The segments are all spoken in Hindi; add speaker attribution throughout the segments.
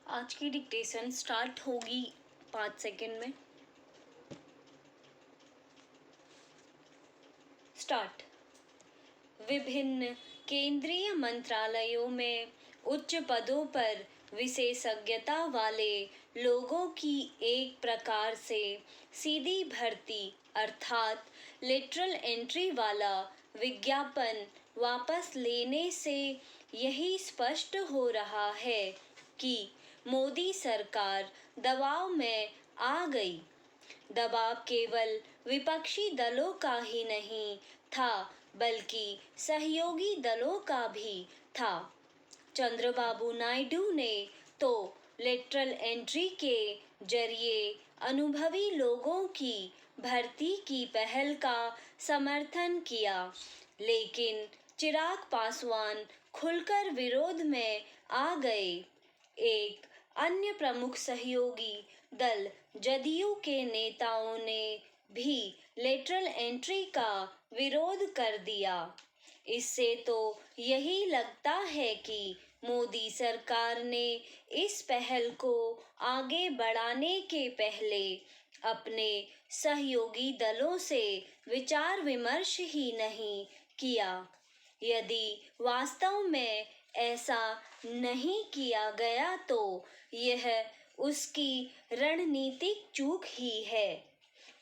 Speaker 1: आज की डिक्टेशन स्टार्ट होगी 5 सेकंड में। स्टार्ट। विभिन्न केंद्रीय मंत्रालयों में उच्च पदों पर विशेषज्ञता वाले लोगों की एक प्रकार से सीधी भर्ती अर्थात लेटरल एंट्री वाला विज्ञापन वापस लेने से यही स्पष्ट हो रहा है कि मोदी सरकार दबाव में आ गई। दबाव केवल विपक्षी दलों का ही नहीं था बल्कि सहयोगी दलों का भी था। चंद्रबाबू नायडू ने तो लेटरल एंट्री के जरिए अनुभवी लोगों की भर्ती की पहल का समर्थन किया, लेकिन चिराग पासवान खुलकर विरोध में आ गए। एक अन्य प्रमुख सहयोगी दल जदयू के नेताओं ने भी लेटरल एंट्री का विरोध कर दिया। इससे तो यही लगता है कि मोदी सरकार ने इस पहल को आगे बढ़ाने के पहले अपने सहयोगी दलों से विचार विमर्श ही नहीं किया। यदि वास्तव में ऐसा नहीं किया गया तो यह उसकी रणनीतिक चूक ही है।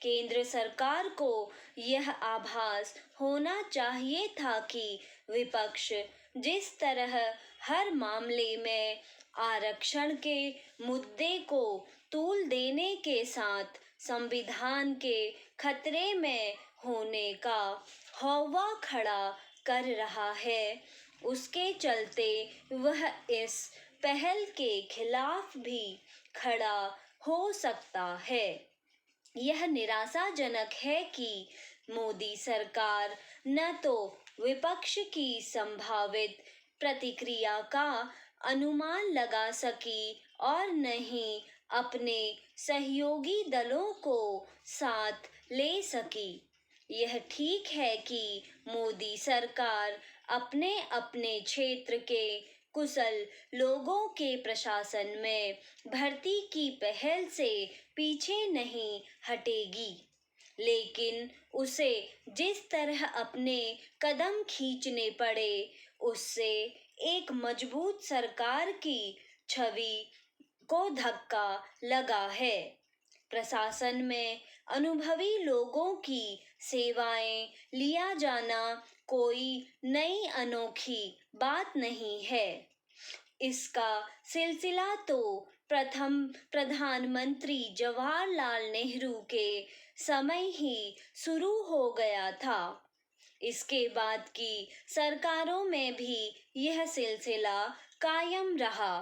Speaker 1: केंद्र सरकार को यह आभास होना चाहिए था कि विपक्ष जिस तरह हर मामले में आरक्षण के मुद्दे को तूल देने के साथ संविधान के खतरे में होने का हौवा खड़ा कर रहा है, उसके चलते वह इस पहल के खिलाफ भी खड़ा हो सकता है। यह निराशाजनक है कि मोदी सरकार न तो विपक्ष की संभावित प्रतिक्रिया का अनुमान लगा सकी और न ही अपने सहयोगी दलों को साथ ले सकी। यह ठीक है कि मोदी सरकार अपने अपने क्षेत्र के कुशल लोगों के प्रशासन में भर्ती की पहल से पीछे नहीं हटेगी, लेकिन उसे जिस तरह अपने कदम खींचने पड़े उससे एक मजबूत सरकार की छवि को धक्का लगा है। प्रशासन में अनुभवी लोगों की सेवाएं लिया जाना कोई नई अनोखी बात नहीं है। इसका सिलसिला तो प्रथम प्रधानमंत्री जवाहरलाल नेहरू के समय ही शुरू हो गया था। इसके बाद की सरकारों में भी यह सिलसिला कायम रहा।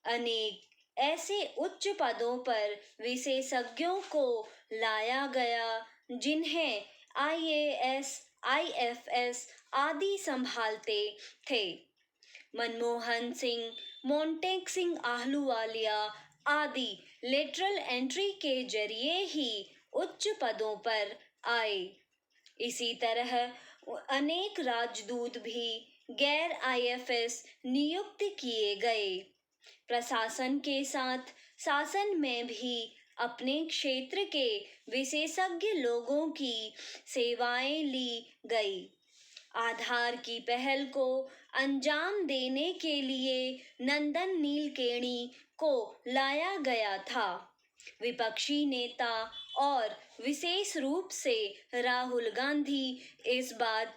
Speaker 1: अनेक ऐसे उच्च पदों पर विशेषज्ञों को लाया गया जिन्हें IAS, IFS आदि संभालते थे। मनमोहन सिंह, मोंटेक सिंह आहलूवालिया आदि लेटरल एंट्री के जरिए ही उच्च पदों पर आए। इसी तरह अनेक राजदूत भी गैर IFS नियुक्त किए गए। प्रशासन के साथ शासन में भी अपने क्षेत्र के विशेषज्ञ लोगों की सेवाएं ली गई। आधार की पहल को अंजाम देने के लिए नंदन नीलकेणी को लाया गया था। विपक्षी नेता और विशेष रूप से राहुल गांधी इस बात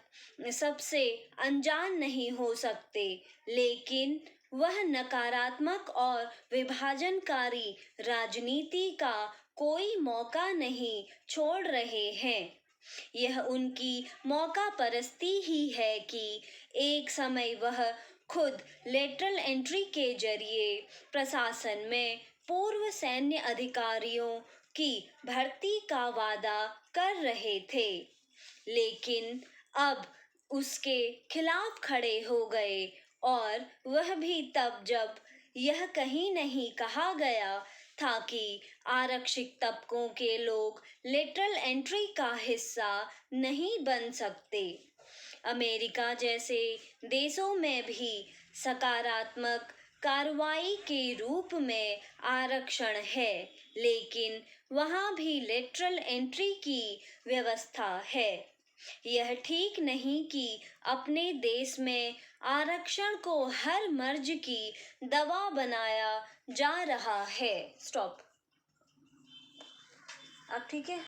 Speaker 1: सबसे अनजान नहीं हो सकते, लेकिन वह नकारात्मक और विभाजनकारी राजनीति का कोई मौका नहीं छोड़ रहे हैं। यह उनकी मौका परस्ती ही है कि एक समय वह खुद लेटरल एंट्री के जरिए प्रशासन में पूर्व सैन्य अधिकारियों की भर्ती का वादा कर रहे थे, लेकिन अब उसके खिलाफ खड़े हो गए, और वह भी तब जब यह कहीं नहीं कहा गया था कि आरक्षित तबकों के लोग लेटरल एंट्री का हिस्सा नहीं बन सकते। अमेरिका जैसे देशों में भी सकारात्मक कार्रवाई के रूप में आरक्षण है, लेकिन वहाँ भी लेटरल एंट्री की व्यवस्था है। यह ठीक नहीं कि अपने देश में आरक्षण को हर मर्ज की दवा बनाया जा रहा है। स्टॉप। अब ठीक है।